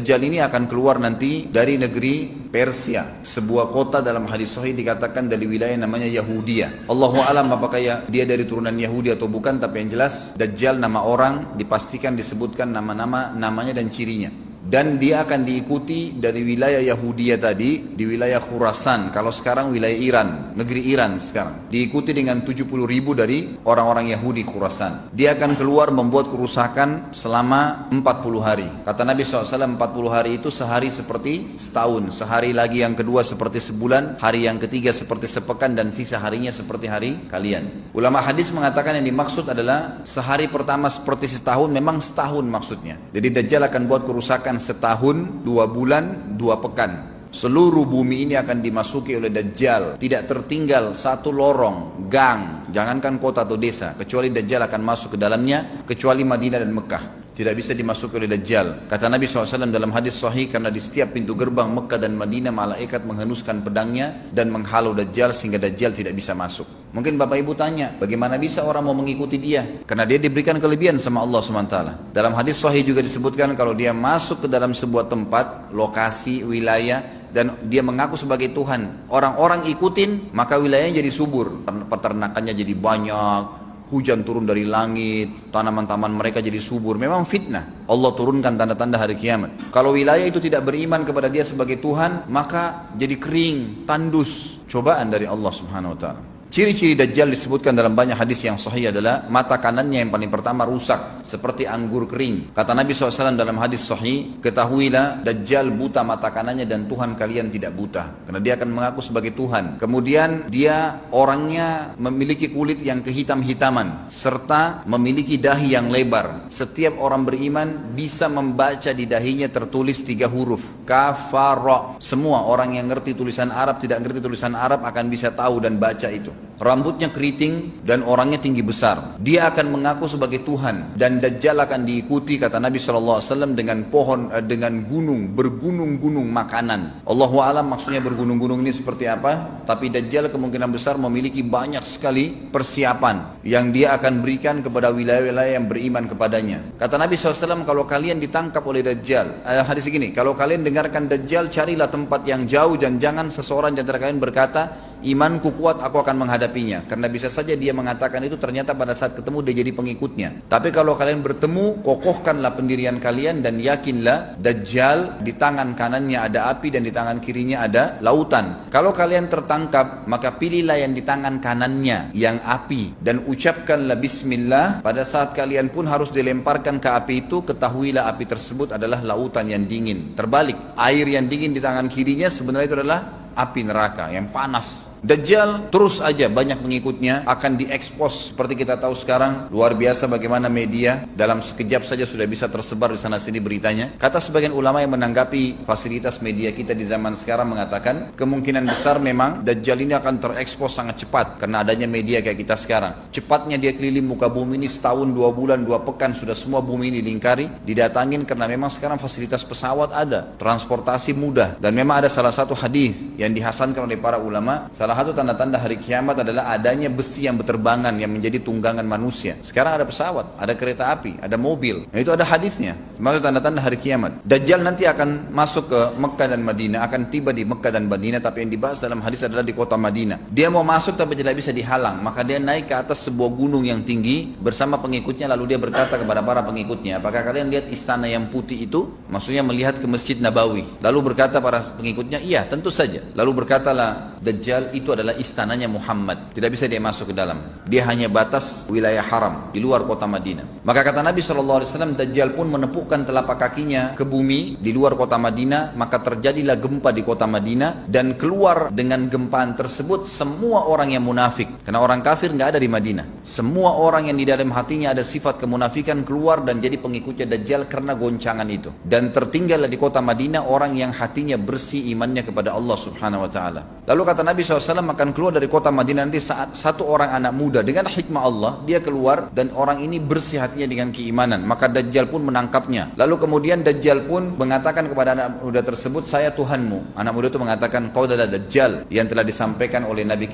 Dajjal ini akan keluar nanti dari negeri Persia, sebuah kota dalam hadis sahih dikatakan dari wilayah namanya Yahudiyah. Allahu alam apakah dia dari turunan Yahudi atau bukan, tapi yang jelas Dajjal nama orang dipastikan disebutkan namanya dan cirinya. Dan dia akan diikuti dari wilayah Yahudiyah tadi, di wilayah Khurasan, kalau sekarang wilayah Iran, negeri Iran sekarang. Diikuti dengan 70.000 dari orang-orang Yahudi Khurasan. Dia akan keluar membuat kerusakan selama 40 hari. Kata Nabi SAW, 40 hari itu sehari seperti setahun, sehari lagi yang kedua seperti sebulan, hari yang ketiga seperti sepekan, dan sisa harinya seperti hari kalian. Ulama hadis mengatakan yang dimaksud adalah sehari pertama seperti setahun, memang setahun maksudnya. Jadi Dajjal akan buat kerusakan setahun, 2 bulan, 2 pekan. Seluruh bumi ini akan dimasuki oleh Dajjal. Tidak tertinggal satu lorong, gang, jangankan kota atau desa, kecuali Dajjal akan masuk ke dalamnya, kecuali Madinah dan Mekah. Tidak bisa dimasuki oleh Dajjal. Kata Nabi SAW dalam hadis sahih, karena di setiap pintu gerbang Mekah dan Madinah malaikat menghenuskan pedangnya dan menghalau Dajjal sehingga Dajjal tidak bisa masuk. Mungkin Bapak Ibu tanya, bagaimana bisa orang mau mengikuti dia? Karena dia diberikan kelebihan sama Allah SWT. Dalam hadis sahih juga disebutkan kalau dia masuk ke dalam sebuah tempat, lokasi, wilayah, dan dia mengaku sebagai Tuhan, orang-orang ikutin, maka wilayahnya jadi subur, peternakannya jadi banyak, hujan turun dari langit, tanaman-tanaman mereka jadi subur. Memang fitnah, Allah turunkan tanda-tanda hari kiamat. Kalau wilayah itu tidak beriman kepada dia sebagai Tuhan, maka jadi kering, tandus, cobaan dari Allah Subhanahu Wa Taala. Ciri-ciri Dajjal disebutkan dalam banyak hadis yang sahih adalah mata kanannya yang paling pertama rusak seperti anggur kering. Kata Nabi SAW dalam hadis sahih, ketahuilah Dajjal buta mata kanannya dan Tuhan kalian tidak buta, karena dia akan mengaku sebagai Tuhan. Kemudian dia orangnya memiliki kulit yang kehitam-hitaman serta memiliki dahi yang lebar. Setiap orang beriman bisa membaca di dahinya tertulis 3 huruf, kafara. Semua orang yang ngerti tulisan Arab, tidak ngerti tulisan Arab akan bisa tahu dan baca itu. Rambutnya keriting dan orangnya tinggi besar. Dia akan mengaku sebagai Tuhan, dan Dajjal akan diikuti kata Nabi SAW dengan pohon, dengan gunung, bergunung-gunung makanan. Allahu alam maksudnya bergunung-gunung ini seperti apa, tapi Dajjal kemungkinan besar memiliki banyak sekali persiapan yang dia akan berikan kepada wilayah-wilayah yang beriman kepadanya. Kata Nabi SAW, kalau kalian ditangkap oleh Dajjal, hadis ini, kalau kalian dengarkan Dajjal, carilah tempat yang jauh dan jangan seseorang di antara kalian berkata, imanku kuat, aku akan menghadapinya. Karena bisa saja dia mengatakan itu, ternyata pada saat ketemu dia jadi pengikutnya. Tapi kalau kalian bertemu, kokohkanlah pendirian kalian dan yakinlah Dajjal di tangan kanannya ada api dan di tangan kirinya ada lautan. Kalau kalian tertangkap, maka pilihlah yang di tangan kanannya yang api dan ucapkanlah bismillah. Pada saat kalian pun harus dilemparkan ke api itu, ketahuilah api tersebut adalah lautan yang dingin. Terbalik, air yang dingin di tangan kirinya sebenarnya itu adalah api neraka yang panas. Dajjal terus aja banyak pengikutnya, akan diekspos seperti kita tahu sekarang. Luar biasa bagaimana media dalam sekejap saja sudah bisa tersebar di sana sini beritanya. Kata sebagian ulama yang menanggapi fasilitas media kita di zaman sekarang mengatakan kemungkinan besar memang Dajjal ini akan terekspos sangat cepat karena adanya media kayak kita sekarang. Cepatnya dia keliling muka bumi ini setahun, 2 bulan, 2 pekan sudah semua bumi ini dilingkari, didatangin, karena memang sekarang fasilitas pesawat ada, transportasi mudah, dan memang ada salah satu hadis yang dihasankan oleh para ulama. Salah satu tanda-tanda hari kiamat adalah adanya besi yang berterbangan yang menjadi tunggangan manusia. Sekarang ada pesawat, ada kereta api, ada mobil. Nah, itu ada hadisnya. Maksud tanda-tanda hari kiamat. Dajjal nanti akan masuk ke Mekah dan Madinah, akan tiba di Mekah dan Madinah, tapi yang dibahas dalam hadis adalah di kota Madinah. Dia mau masuk tapi tidak bisa dihalang, maka dia naik ke atas sebuah gunung yang tinggi bersama pengikutnya, lalu dia berkata kepada para pengikutnya, apakah kalian lihat istana yang putih itu? Maksudnya melihat ke Masjid Nabawi. Lalu berkata para pengikutnya, iya tentu saja. Lalu berkatalah Dajjal, itu adalah istananya Muhammad, tidak bisa dia masuk ke dalam, dia hanya batas wilayah haram di luar kota Madinah. Maka kata Nabi SAW, Dajjal pun menepukkan telapak kakinya ke bumi di luar kota Madinah, maka terjadilah gempa di kota Madinah, dan keluar dengan gempaan tersebut semua orang yang munafik, karena orang kafir nggak ada di Madinah. Semua orang yang di dalam hatinya ada sifat kemunafikan keluar dan jadi pengikutnya Dajjal karena goncangan itu, dan tertinggallah di kota Madinah orang yang hatinya bersih imannya kepada Allah Subhanahu Wa Taala. Lalu kata Nabi SAW akan keluar dari kota Madinah nanti saat satu orang anak muda dengan hikmah Allah, dia keluar dan orang ini bersih hatinya dengan keimanan, maka Dajjal pun menangkapnya. Lalu kemudian Dajjal pun mengatakan kepada anak muda tersebut, saya Tuhanmu. Anak muda itu mengatakan, kau adalah Dajjal yang telah disampaikan oleh Nabi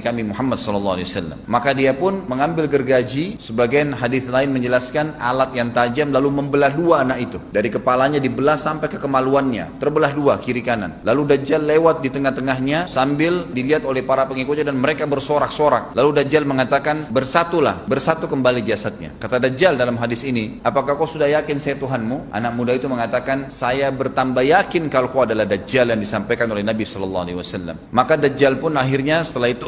kami Muhammad SAW. Maka dia pun mengambil gergaji, sebagian hadis lain menjelaskan alat yang tajam, lalu membelah dua anak itu. Dari kepalanya dibelah sampai ke kemaluannya, terbelah dua kiri kanan. Lalu Dajjal lewat di tengah-tengahnya sambil dilihat oleh para pengikutnya dan mereka bersorak-sorak. Lalu Dajjal mengatakan, bersatulah, bersatu kembali jasadnya. Kata Dajjal dalam hadis ini, apakah kau sudah yakin saya Tuhanmu? Anak muda itu mengatakan, saya bertambah yakin kalau kau adalah Dajjal yang disampaikan oleh Nabi SAW. Maka Dajjal pun akhirnya setelah itu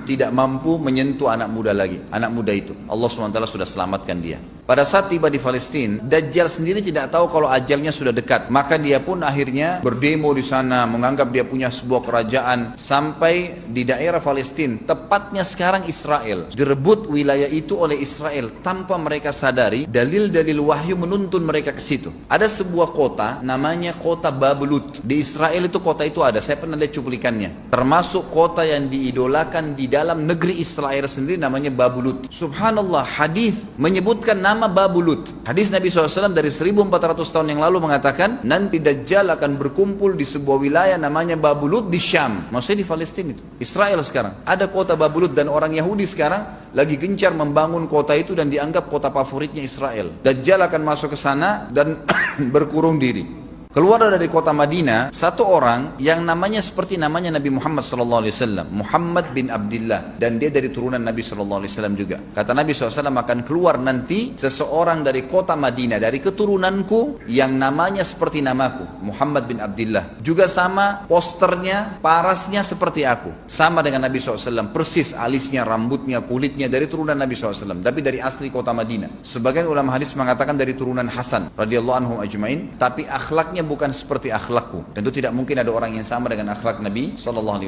tidak mampu menyentuh anak muda lagi. Anak muda itu, Allah SWT sudah selamatkan dia. Pada saat tiba di Palestina, Dajjal sendiri tidak tahu kalau ajalnya sudah dekat. Maka dia pun akhirnya berdemo di sana, menganggap dia punya sebuah kerajaan sampai di daerah Palestina, tepatnya sekarang Israel. Direbut wilayah itu oleh Israel tanpa mereka sadari. Dalil-dalil wahyu menuntun mereka ke situ. Ada sebuah kota namanya kota Babulut. Di Israel itu kota itu ada. Saya pernah lihat cuplikannya. Termasuk kota yang diidolakan di dalam negeri Israel sendiri namanya Babulut. Subhanallah, hadis menyebutkan nama Babulut. Hadis Nabi SAW dari 1400 tahun yang lalu mengatakan, nanti Dajjal akan berkumpul di sebuah wilayah namanya Babulut di Syam. Maksudnya di Palestina itu. Israel sekarang. Ada kota Babulut dan orang Yahudi sekarang lagi gencar membangun kota itu dan dianggap kota favoritnya Israel. Dajjal akan masuk ke sana dan berkurung diri. Keluar dari kota Madinah satu orang yang namanya seperti namanya Nabi Muhammad SAW, Muhammad bin Abdullah, dan dia dari turunan Nabi SAW juga. Kata Nabi SAW, akan keluar nanti seseorang dari kota Madinah, dari keturunanku yang namanya seperti namaku, Muhammad bin Abdullah. Juga sama posternya, parasnya seperti aku, sama dengan Nabi SAW, persis alisnya, rambutnya, kulitnya dari turunan Nabi SAW, tapi dari asli kota Madinah. Sebagian ulama hadis mengatakan dari turunan Hasan radhiyallahu anhum ajmain, tapi akhlaknya bukan seperti akhlakku. Tentu tidak mungkin ada orang yang sama dengan akhlak Nabi SAW.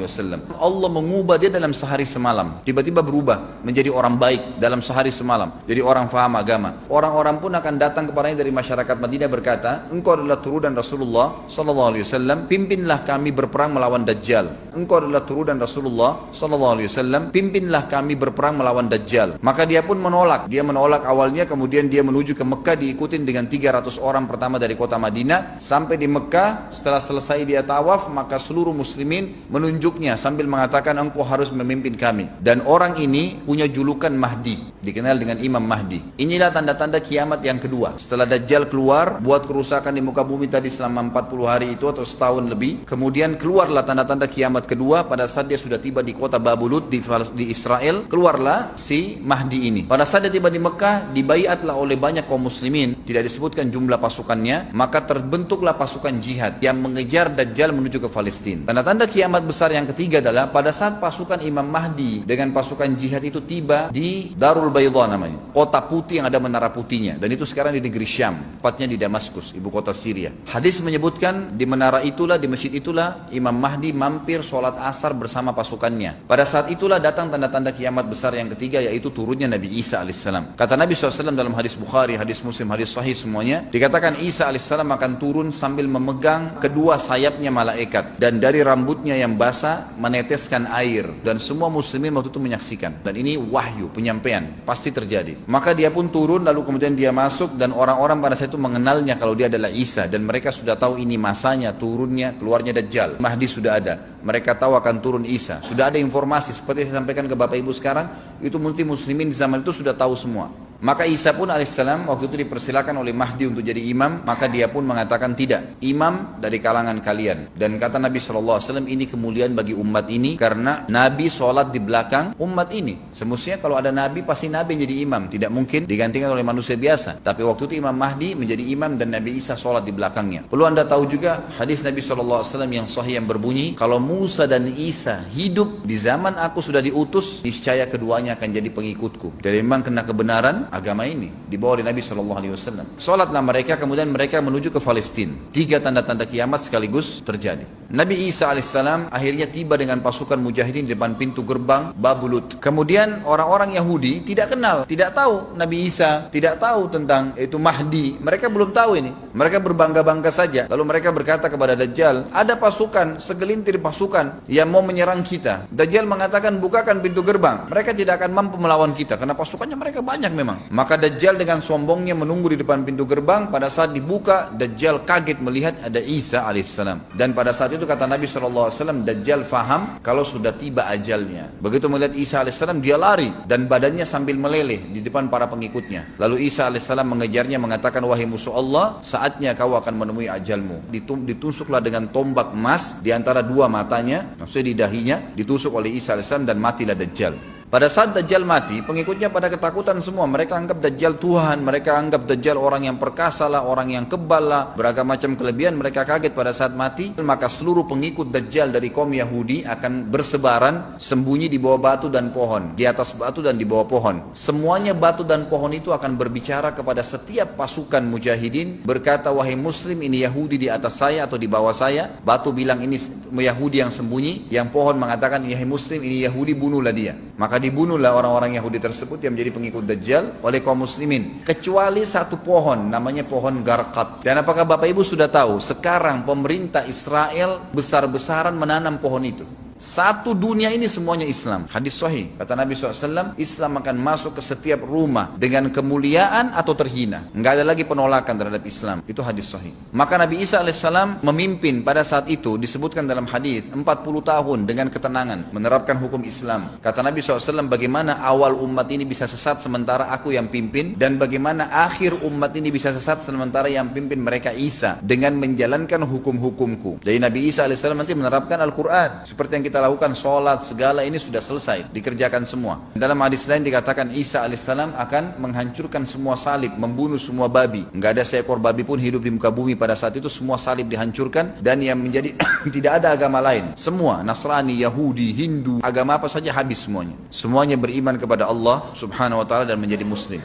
Allah mengubah dia dalam sehari semalam. Tiba-tiba berubah menjadi orang baik dalam sehari semalam. Jadi orang faham agama. Orang-orang pun akan datang kepadanya dari masyarakat Madinah berkata, engkau adalah turunan Rasulullah SAW, pimpinlah kami berperang melawan Dajjal. Engkau adalah turunan Rasulullah SAW, pimpinlah kami berperang melawan Dajjal. Maka dia pun menolak. Dia menolak awalnya, kemudian dia menuju ke Mekah diikutin dengan 300 orang pertama dari kota Madinah. Sampai di Mekah, setelah selesai dia tawaf, maka seluruh muslimin menunjuknya sambil mengatakan, engkau harus memimpin kami. Dan orang ini punya julukan Mahdi, dikenal dengan Imam Mahdi. Inilah tanda-tanda kiamat yang kedua. Setelah Dajjal keluar, buat kerusakan di muka bumi tadi selama 40 hari itu atau setahun lebih, kemudian keluarlah tanda-tanda kiamat kedua. Pada saat dia sudah tiba di kota Babulut di Israel, keluarlah si Mahdi ini. Pada saat dia tiba di Mekah, dibaiatlah oleh banyak kaum muslimin, tidak disebutkan jumlah pasukannya, maka terbentuklah pasukan jihad yang mengejar Dajjal menuju ke Palestina. Tanda-tanda kiamat besar yang ketiga adalah pada saat pasukan Imam Mahdi dengan pasukan jihad itu tiba di Darul Bayda namanya, kota putih yang ada menara putihnya, dan itu sekarang di negeri Syam, tepatnya di Damaskus, ibu kota Syria. Hadis menyebutkan di menara itulah, di masjid itulah Imam Mahdi mampir sholat asar bersama pasukannya. Pada saat itulah datang tanda-tanda kiamat besar yang ketiga, yaitu turunnya Nabi Isa alaihissalam. Kata Nabi SAW dalam hadis Bukhari, hadis Muslim, hadis Sahih semuanya, dikatakan Isa alaihissalam akan turun sambil memegang kedua sayapnya malaikat, dan dari rambutnya yang basah meneteskan air, dan semua muslimin waktu itu menyaksikan. Dan ini wahyu, penyampaian, pasti terjadi. Maka dia pun turun, lalu kemudian dia masuk, dan orang-orang pada saat itu mengenalnya kalau dia adalah Isa, dan mereka sudah tahu ini masanya turunnya, keluarnya Dajjal. Mahdi sudah ada, mereka tahu akan turun Isa, sudah ada informasi seperti saya sampaikan ke Bapak Ibu sekarang, itu multi muslimin di zaman itu sudah tahu semua. Maka Isa pun alaihissalam waktu itu dipersilakan oleh Mahdi untuk jadi imam, maka dia pun mengatakan tidak, imam dari kalangan kalian. Dan kata Nabi SAW, ini kemuliaan bagi umat ini karena Nabi sholat di belakang umat ini. Semestinya kalau ada Nabi, pasti Nabi jadi imam, tidak mungkin digantikan oleh manusia biasa. Tapi waktu itu Imam Mahdi menjadi imam dan Nabi Isa sholat di belakangnya. Perlu anda tahu juga hadis Nabi SAW yang sahih yang berbunyi, kalau Musa dan Isa hidup di zaman aku sudah diutus, niscaya keduanya akan jadi pengikutku. Jadi memang kena kebenaran, agama ini dibawa oleh Nabi SAW. Sholatlah mereka, kemudian mereka menuju ke Palestina. 3 tanda-tanda kiamat sekaligus terjadi. Nabi Isa alaihissalam akhirnya tiba dengan pasukan mujahidin di depan pintu gerbang Babulut. Kemudian orang-orang Yahudi tidak kenal, tidak tahu Nabi Isa, tidak tahu tentang itu Mahdi. Mereka belum tahu ini. Mereka berbangga-bangga saja. Lalu mereka berkata kepada Dajjal, ada pasukan, segelintir pasukan yang mau menyerang kita. Dajjal mengatakan, bukakan pintu gerbang. Mereka tidak akan mampu melawan kita karena pasukannya mereka banyak memang. Maka Dajjal dengan sombongnya menunggu di depan pintu gerbang. Pada saat dibuka, Dajjal kaget melihat ada Isa alaihissalam. Dan pada saat itu kata Nabi SAW, Dajjal faham kalau sudah tiba ajalnya. Begitu melihat Isa alaihissalam, dia lari dan badannya sambil meleleh di depan para pengikutnya. Lalu Isa alaihissalam mengejarnya, mengatakan, wahai musuh Allah, saatnya kau akan menemui ajalmu. Ditusuklah dengan tombak emas di antara 2 matanya, maksudnya di dahinya, ditusuk oleh Isa alaihissalam dan matilah Dajjal. Pada saat Dajjal mati, pengikutnya pada ketakutan semua. Mereka anggap Dajjal Tuhan, mereka anggap Dajjal orang yang perkasa lah, orang yang kebal lah, beragam macam kelebihan. Mereka kaget pada saat mati. Maka seluruh pengikut Dajjal dari kaum Yahudi akan bersebaran sembunyi di bawah batu dan pohon, di atas batu dan di bawah pohon. Semuanya batu dan pohon itu akan berbicara kepada setiap pasukan mujahidin, berkata, wahai muslim, ini Yahudi di atas saya atau di bawah saya. Batu bilang ini Yahudi yang sembunyi, yang pohon mengatakan, wahai muslim, ini Yahudi, bunuhlah dia. Maka dibunuhlah orang-orang Yahudi tersebut yang menjadi pengikut Dajjal oleh kaum muslimin, kecuali satu pohon namanya pohon Garqat. Dan apakah Bapak Ibu sudah tahu sekarang pemerintah Israel besar-besaran menanam pohon itu? Satu dunia ini semuanya Islam. Hadis sahih, kata Nabi SAW, Islam akan masuk ke setiap rumah dengan kemuliaan atau terhina. Enggak ada lagi penolakan terhadap Islam. Itu hadis sahih. Maka Nabi Isa alaihissalam memimpin pada saat itu, disebutkan dalam hadis 40 tahun dengan ketenangan menerapkan hukum Islam. Kata Nabi SAW, bagaimana awal umat ini bisa sesat sementara aku yang pimpin, dan bagaimana akhir umat ini bisa sesat sementara yang pimpin mereka Isa dengan menjalankan hukum-hukumku. Jadi Nabi Isa alaihissalam nanti menerapkan Al-Quran seperti yang kita lakukan, sholat segala ini sudah selesai, dikerjakan semua. Dalam hadis lain dikatakan Isa alaihissalam akan menghancurkan semua salib, membunuh semua babi. Enggak ada seekor babi pun hidup di muka bumi pada saat itu, semua salib dihancurkan, dan yang menjadi tidak ada agama lain. Semua Nasrani, Yahudi, Hindu, agama apa saja habis semuanya. Semuanya beriman kepada Allah Subhanahu wa taala dan menjadi muslim.